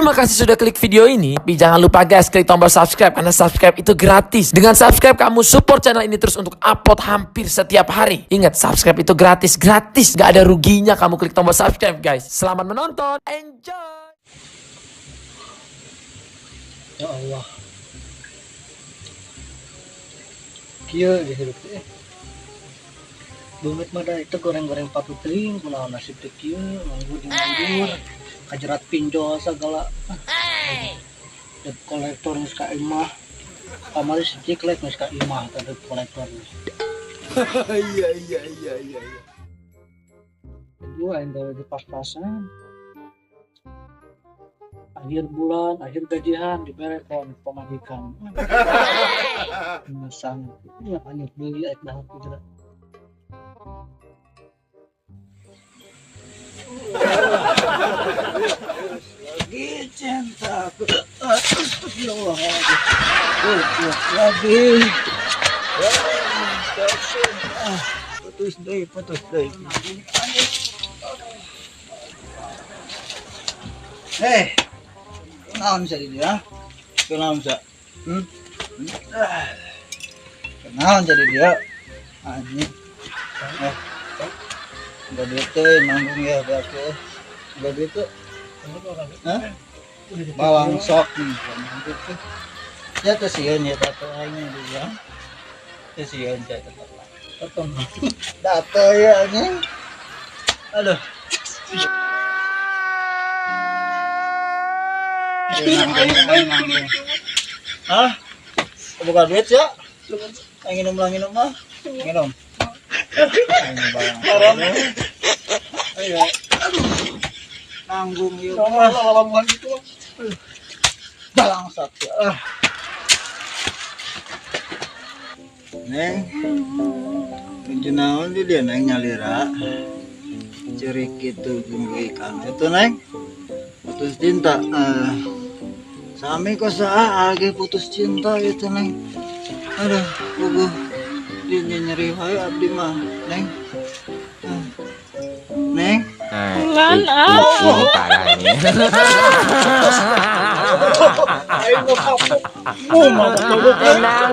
Terima kasih sudah klik video ini. Tapi jangan lupa guys, klik tombol subscribe karena subscribe itu gratis. Dengan subscribe kamu support channel ini terus untuk upload hampir setiap hari. Ingat, subscribe itu gratis, gak ada ruginya kamu klik tombol subscribe guys. Selamat menonton, enjoy. Ya Allah, kieu dihirup teh. Beumeut mah da itu goreng-goreng papu teuing kunaon nasib teh kieu nganggur kajerat pinjol sagala. Debt kolektor geus ka imah. Kamari si Ciklek geus ka imah teh debt kolektor. Iya. Gua endo di pas-pasan. Akhir bulan, akhir gajian diberekan pemajikan. Masang, ya banyak beli air dahar juga. Lagi cinta, ya Allah, lagi. Putus deh. Hei. Kenaon jadi dia? Kenaon sa? Kenaon jadi dia? Anjing. Enggak duit teh nanggung ya berarti. Enggak duit tuh. Hah? Bawang sok nih. Ya teh sieun ya teh aing dia. Teh sieun teh tetep. Potong. Data ya anjing. Aduh. Hah? Buka duit ya? Nginum mah? Nginum. Ayo. Nanggung yuk. Lawan gitu. Bangsat ya. Neng. Penjenaon di dia neng nyalira. Cerik gitu ikan. Itu neng. Putus cinta. Sami kok lagi putus cinta gitu neng. Aduh, bubuh dia nyeri wae abdi mah neng. Neng. Mana? Parahnya. Tenang.